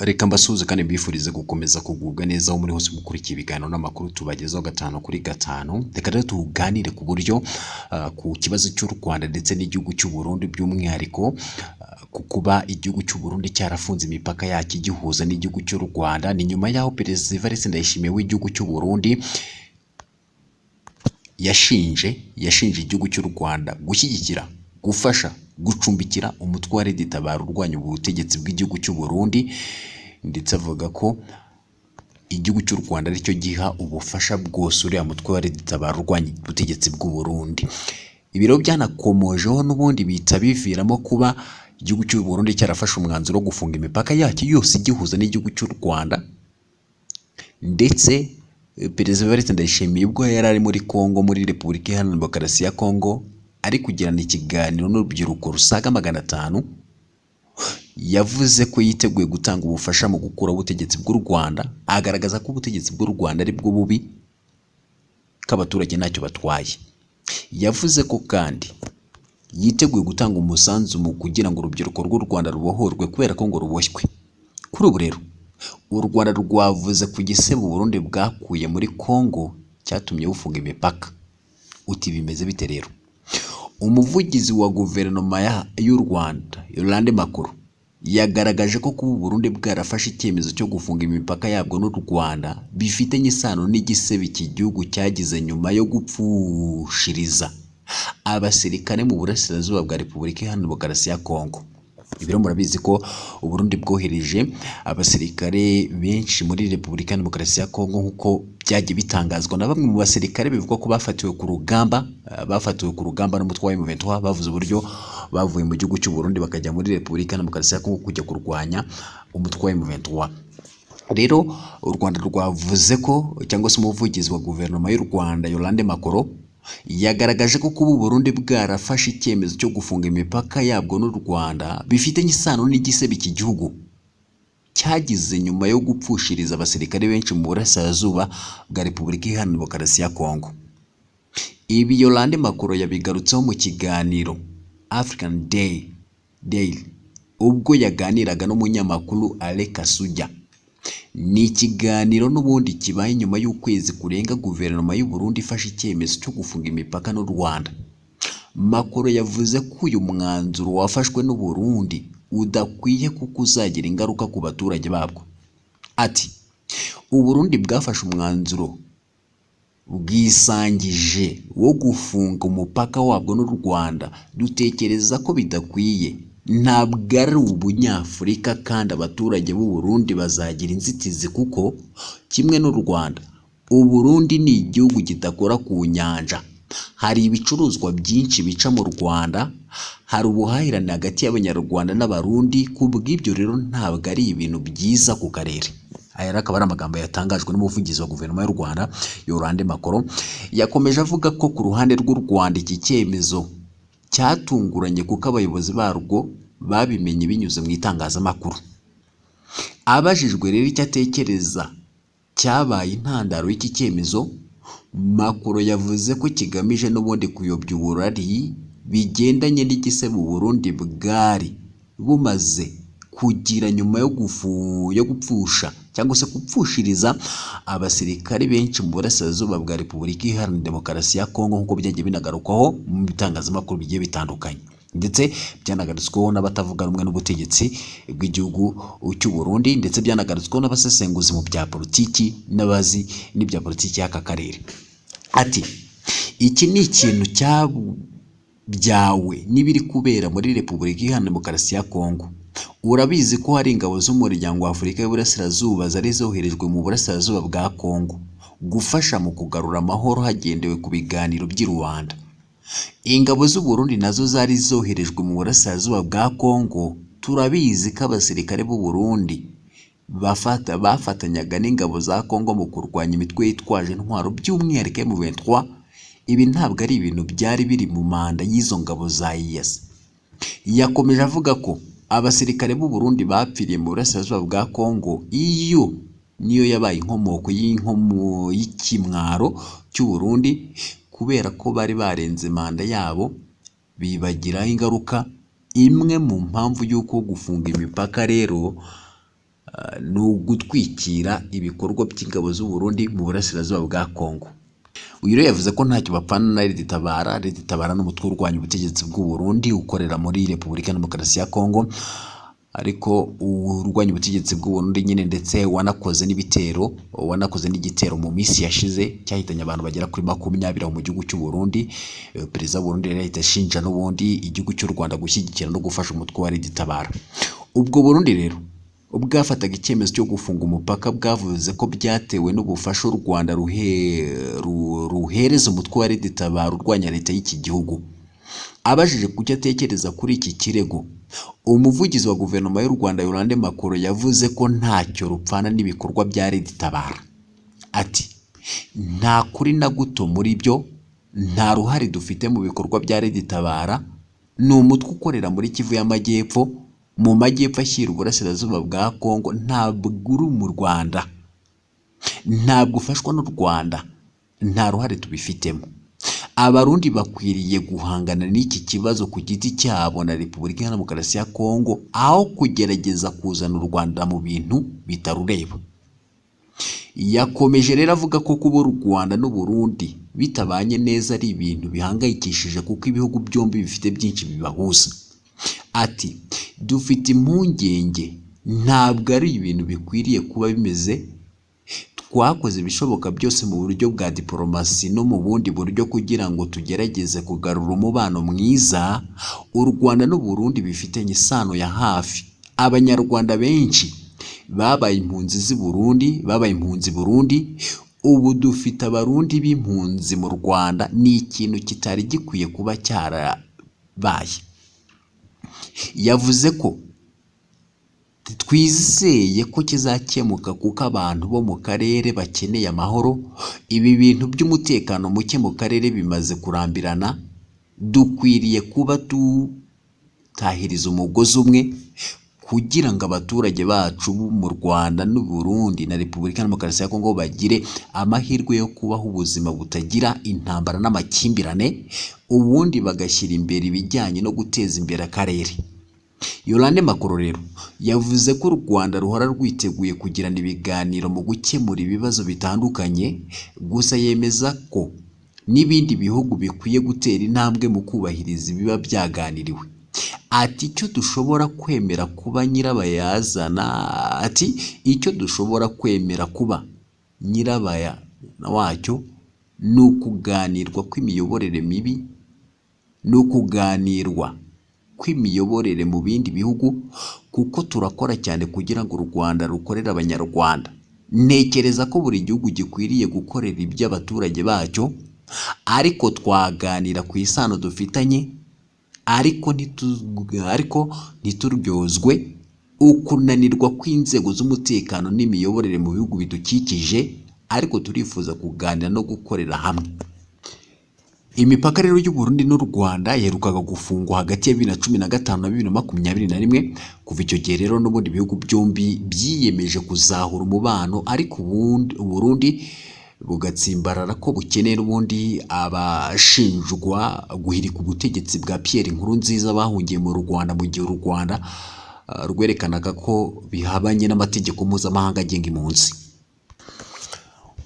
Reka mbasuhuze kandi mbifurize gukomeza kugubwa neza aho muri hose mukurikiye ibiganiro n'amakuru tubagezaho 5 kuri 5. Reka rero tuganire ku buryo ku kibazo cy'u Rwanda ndetse n'igihugu cy'u Burundi by'umwihariko ku kuba igihugu cy'u Burundi cyarafunze imipaka yacyo igihuza n'igihugu cy'u Rwanda. Ni nyuma y'aho Perezida Evariste Ndayishimiye w'igihugu cy'u Burundi yashinje igihugu cy'u Rwanda gushyigikira, gufasha, gucumbikira umutwe wa Red Tabara urwanya ubutegetsi bw'igihugu cy'u Burundi, ndetse avuga ko igihugu cy'u Rwanda aricyo giha ubufasha bwose uriya mutwe wa Red Tabara urwanya ubutegetsi bw'u Burundi. Ibiro byanakomojeho n'ubundi bita biviramo kuba igihugu cy'u Burundi cyarafashe umwanzuro wo gufunga imipaka yacyo yose igihuza n'igihugu cy'u Rwanda, ndetse Perezida Evariste Ndayishimiye ubwo yari ari muri Kongo, muri Repubulika Iharanira Demokarasi ya Kongo, ari kugirana ikiganiro n'urubyiruko rusaga 500, yavuze ko yiteguye gutanga ubufasha mu gukuraho ubutegetsi bw'u Rwanda, agaragaza ko ubutegetsi bw'u Rwanda ari bwo bubi, ko abaturage ntacyo batwaye. Yavuze ko kandi yiteguye gutanga umusanzu mu kugira ngo urubyiruko rw'u Rwanda rubohorwe kubera ko ngo ruboshywe. Kuri ubu rero u Rwanda rwavuze ku gisebo Burundi bwakuye muri Kongo cyatumye bufunga imipaka. Uti bimeze bite rero? Umuvugizi wa guverinoma y'u Rwanda Yolande Makuru yagaragaje ko kuba Burundi bwarafashe icyemezo cyo gufunga imipaka yabwo n'u Rwanda bifitanye isano n'igisebe iki gihugu cyagize nyuma yo gupfushiriza abasirikare mu burasirazuba bwa Repubulika Iharanira Demokarasi ya Kongo. Ibiro murabizi ko Burundi bwohereje abasirikare benshi muri Repubulika Iharanira Demokarasi ya Kongo, nk'uko byagiye bitangazwa na bamwe mu basirikare bivugwa ko bafatiwe ku rugamba n'umutwe wa M23. Bavuze uburyo bavuye mu gihugu cy'u Burundi bakajya muri Repubulika Iharanira Demokarasi ya Kongo kujya kurwanya umutwe wa M23. Rero u Rwanda rwavuze ko, cyangwa se umuvugizi wa guverinoma y'u Rwanda Yolande Makuru yagaragaje ko kuba Burundi bwarafashe icyemezo cyo gufunga imipaka yabwo n'u Rwanda bifitanye isano n'igisebe iki gihugu cyagize nyuma yo gupfushiriza abasirikare benshi mu burasirazuba bwa Repubulika Iharanira Demokarasi ya Kongo. Ibi Yolande Makuru yabigarutseho mu kiganiro African Daily ubwo yaganiraga n'umunyamakuru Alain Kasuja. Ni ikiganiro n'ubundi kibaye nyuma y'ukwezi kurenga guverinoma y'u Burundi ifashe icyemezo cyo gufunga imipaka n'u Rwanda. Makuru yavuze ko uyu mwanzuro wafashwe n'u Burundi udakwiye kuko uzagira ingaruka ku baturage babwo. Ati u Burundi bwafashe umwanzuro bwisangije wo gufunga umupaka wabwo n'u Rwanda, dutekereza ko bidakwiye. Ntabwo ari ubunyafurika kandi abaturage b'u Burundi bazagira inzitizi kuko kimwe n'u Rwanda, u Burundi ni igihugu kidakora ku nyanja. Hari ibicuruzwa byinshi bica mu Rwanda, hari ubuhahirane hagati y'Abanyarwanda n'Abarundi, kubw'ibyo rero ntabwo ari ibintu byiza ku karere. Aya akaba ari amagambo yatangajwe n'umuvugizi wa guverinoma y'u Rwanda Yolande Makuru. Yakomeje avuga ko ku ruhande rw'u Rwanda iki cyemezo cyatunguranye kuko abayobozi barwo babimenye binyuze mu itangazamakuru. Abajijwe rero icyo atekereza cyabaye intandaro y'iki cyemezo, Makuru yavuze ko kigamije n'ubundi kuyobya uburari bigendanye n'igisebo Burundi bwari bumaze kugira nyuma yo gupfusha cyangwa se gupfushiriza abasirikare benshi mu burasirazuba bwa Repubulika Iharanira Demokarasi ya Kongo, nk'uko byagiye binagarukaho mu bitangazamakuru bigiye bitandukanye, ndetse byanagarutsweho n'abatavuga rumwe n'ubutegetsi bw'igihugu cy'u Burundi, ndetse byanagarutsweho n'abasesenguzi mu bya politiki n'abazi n'ibya politiki y'aka karere. Ati iki ni ikintu cyabyawe n'ibiri kubera muri Repubulika Iharanira Demokarasi ya Kongo. Urabizi ko hari ingabo z'umuryango wa Afurika y'Uburasirazuba zari zoherejwe mu burasirazuba bwa Kongo gufasha mu kugarura amahoro hagendewe ku biganiro by'i Rwanda. Ingabo z'u Burundi nazo zari zoherejwe mu burasirazuba bwa Kongo. Turabizi ko abasirikare b'u Burundi bafatanyaga n'ingabo za Kongo mu kurwanya imitwe yitwaje intwaro by'umwihariko M23. Ibi ntabwo ari ibintu byari biri mu manda y'izo ngabo za EAC. Yakomeje avuga ko abasirikare b'u Burundi bapfiriye mu burasirazuba bwa Kongo, iyo niyo yabaye inkomoko y'ikimwaro cy'u Burundi, kubera ko bari barenze manda yabo bibagiraho ingaruka. Imwe mu mpamvu y'uko gufunga imipaka rero ni ugutwikira ibikorwa by'ingabo z'u Burundi mu burasirazuba bwa Kongo. Uyu rero yavuze ko ntacyo bapfana na Leta Itabara. Leta Itabara ni umutwe urwanya ubutegetsi bw'u Burundi ukorera muri Repubulika ya Demokarasi ya Kongo, ariko urwanya ubutegetsi bw'u Burundi nyine, ndetse wanakoze n'igitero mu minsi yashize cyahitanye abantu bagera kuri 20 mu gihugu cy'u Burundi. Perezida w'u Burundi yahita ashinja n'ubundi igihugu cy'u Rwanda gushyigikira no gufasha umutwe wa Leta Itabara. Ubwo Burundi rero ubwafataga icyemezo cyo gufunga umupaka bwavuze ko byatewe n'ubufasha u Rwanda ruhereza umutwe wa Leta Itabara urwanya leta y'iki gihugu. Abajije kucyo atekereza kuri iki kirego, umuvugizi wa guverinoma y'u Rwanda Yolande Makoro yavuze ko ntacyo rupfana n'ibikorwa bya Leta Itabara. Ati nta kuri na guto muri byo, nta ruhare dufite mu bikorwa bya Leta Itabara. Ni umutwe ukorera muri Kivu y'Amajyepfo, mu majyepfo ashyira uburasirazuba bwa Kongo. Ntabwo uri mu Rwanda, ntabwo ufashwa n'u Rwanda, nta ruhare tubifitemo. Abarundi bakwiriye guhangana n'iki kibazo ku giti cyabo na Repubulika ya Demokarasi ya Kongo, aho kugerageza kuzana u Rwanda mu bintu bitarureba. Yakomeje rero avuga ko kuba u Rwanda n'u Burundi bitabanye neza ari ibintu bihangayikishije kuko ibihugu byombi bifite byinshi bibahuza. Ati dufite impungenge, ntabwo ari ibintu bikwiriye kuba bimeze. Twakoze ibishoboka byose mu buryo bwa diplomasi no mu bundi buryo kugira ngo tugerageze kugarura umubano mwiza. U Rwanda n'u Burundi bifitanye isano ya hafi. Abanyarwanda benshi babaye impunzi Burundi. Ubu dufite abarundi b'impunzi mu Rwanda. Ni ikintu kitari gikwiye kuba cyarabaye. Yavuze ko twizeye ko kizakemuka kuko abantu bo mu karere bakeneye amahoro. Ibi bintu by'umutekano muke mu karere bimaze kurambirana. Dukwiriye kuba dutahiriza umugozi umwe kugira ngo abaturage bacu mu Rwanda n'u Burundi na Repubulika ya Demokarasi ya Kongo bagire amahirwe yo kubaho ubuzima butagira intambara n'amakimbirane, ubundi bagashyira imbere ibijyanye no guteza imbere akarere. Yolande Makoro rero yavuze ko u Rwanda ruhora rwiteguye kugirana ibiganiro mu gukemura ibibazo bitandukanye, gusa yemeza ko n'ibindi bihugu bikwiye gutera intambwe mu kubahiriza ibiba byaganiriwe. Ati icyo dushobora kwemera kuba nyirabayazana wacyo ni ukuganirwa kw'imiyoborere mu bindi bihugu, kuko turakora cyane kugira ngo u Rwanda rukorere Abanyarwanda. Ntekereza ko buri gihugu gikwiriye gukorera iby'abaturage bacyo, ariko twaganira ku isano dufitanye, ariko ntituryozwe ukunanirwa kw'inzego z'umutekano n'imiyoborere mu bihugu bidukikije, ariko turifuza kuganira no gukorera hamwe. Imipaka rero y'u Burundi n'u Rwanda yaherukaga gufungwa hagati ya 2015 na 2021. Kuva icyo gihe rero n'ubundi ibihugu byombi byiyemeje kuzahura umubano, ariko u Burundi bugatsimbarara ko bukeneye n'ubundi abashinjwa guhirika ubutegetsi bwa Pierre Nkurunziza bahungiye mu Rwanda, mu gihe u Rwanda rwerekanaga ko bihabanye n'amategeko mpuzamahanga agenga impunzi.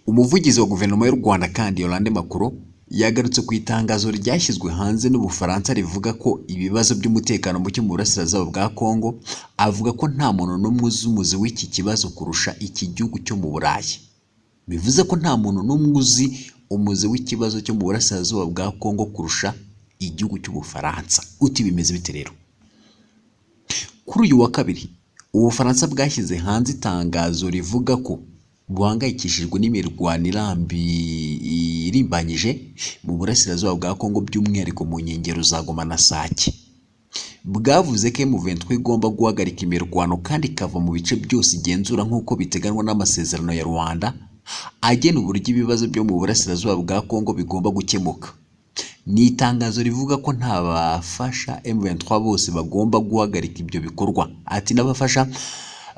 Umuvugizi wa guverinoma y'u Rwanda kandi Yolande Makoro yagarutse ku itangazo ryashyizwe hanze n'Ubufaransa rivuga ko ibibazo by'umutekano muke mu burasirazuba bwa Kongo. Avuga ko nta muntu n'umwe uzi umuzi w'iki kibazo kurusha iki gihugu cyo mu Burayi. Bivuze ko nta muntu n'umwe uzi umuzi w'ikibazo cyo mu burasirazuba bwa Kongo kurusha igihugu cy'Ubufaransa. Uti bimeze bite rero? Kuri uyu wa kabiri Ubufaransa bwashyize hanze itangazo rivuga ko buhangayikishijwe n'imirwano irimbanyije mu burasirazuba bwa Kongo, by'umwihariko mu nkengero za Goma na Sake. Bwavuze ko M23 igomba guhagarika imirwano kandi ikava mu bice byose igenzura nk'uko biteganywa n'amasezerano ya Rwanda agena uburyo ibibazo byo mu burasirazuba bwa Kongo bigomba gukemuka. Ni itangazo rivuga ko nta bafasha M23 bose bagomba guhagarika ibyo bikorwa. Ati n'abafasha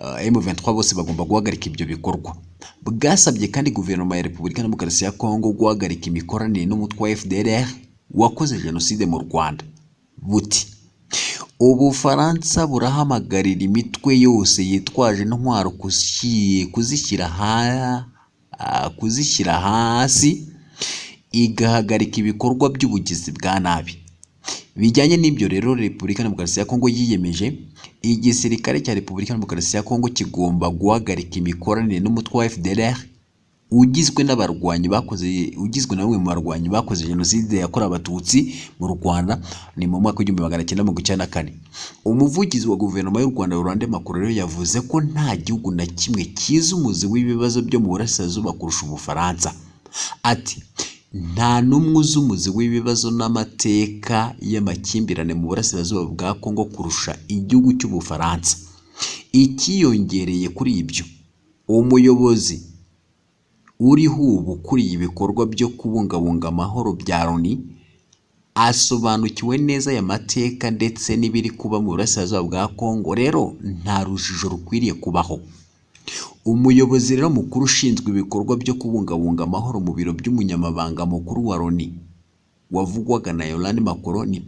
M23 bose bagomba guhagarika ibyo bikorwa. Bwasabye kandi guverinoma ya Repubulika ya Demokarasi ya Kongo guhagarika imikoranire n'umutwe wa FDLR wakoze jenoside mu Rwanda. Buti Ubufaransa burahamagarira imitwe yose yitwaje intwaro kuzishyira hasi igahagarika ibikorwa by'ubugizi bwa nabi. Bijyanye n'ibyo rero, Repubulika ya Demokarasi ya Kongo yiyemeje, igisirikare cya Repubulika ya Demokarasi ya Kongo kigomba guhagarika imikoranire n'umutwe wa FDLR ugizwe na bamwe mu barwanyi bakoze jenoside yakorewe abatutsi mu Rwanda ni mu mwaka w'1994. Umuvugizi wa guverinoma y'u Rwanda Laurent Makoro rero yavuze ko nta gihugu na kimwe kizi umuzi w'ibibazo byo mu burasirazuba kurusha Ubufaransa. Ati nta n'umwe uzi umuzi w'ibibazo n'amateka y'amakimbirane mu burasirazuba bwa Kongo kurusha igihugu cy'Ubufaransa. Ikiyongereye kuri ibyo, umuyobozi uriho ubu ukuriye ibikorwa byo kubungabunga amahoro bya Loni asobanukiwe neza aya mateka ndetse n'ibiri kuba mu burasirazuba bwa Kongo, rero nta rujijo rukwiriye kubaho. Umuyobozi rero mukuru ushinzwe ibikorwa byo kubungabunga amahoro mu biro by'umunyamabanga mukuru wa Loni wavugwaga na Laurent Makoro ni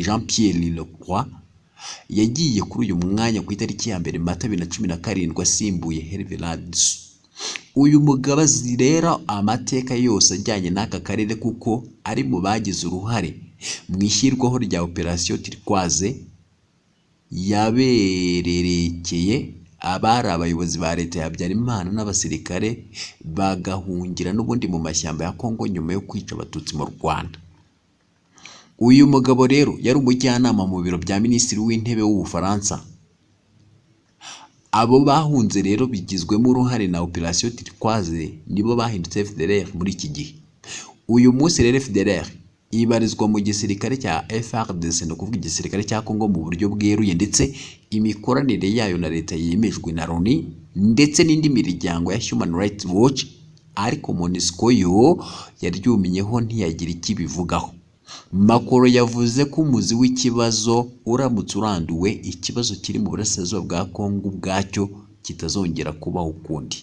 Jean-Pierre Lacroix, yagiye kuri uyu mwanya ku itariki ya 2 Mata 2017 asimbuye Hervé Ladsou. Uyu mugabo azi rero amateka yose ajyanye n'aka karere kuko ari mu bagize uruhare mu ishyirwaho rya Operation Turquoise yabererekeye abari abayobozi ba leta ya Habyarimana n'abasirikare bagahungira n'ubundi mu mashyamba ya Kongo nyuma yo kwica abatutsi mu Rwanda. Uyu mugabo rero yari umujyanama mu biro bya Minisitiri w'Intebe w'Ubufaransa. Abo bahunze rero bigizwemo uruhare na Operation Turquoise nibo bahindutse FDLR muri iki gihe. Uyu munsi rero FDLR ibarizwa mu gisirikare cya FARDC, no kuvuga igisirikare cya Kongo mu buryo bweruye, ndetse imikoranire yayo na leta yemejwe na Loni ndetse n'indi miryango ya Human Rights Watch, ariko MONUSCO yo yaryuminyeho ntiyagira ikibivugaho. Makoro yavuze ko umuzi w'ikibazo uramutse uranduwe, ikibazo kiri mu burasirazuba bwa Kongo ubwacyo kitazongera kubaho ukundi.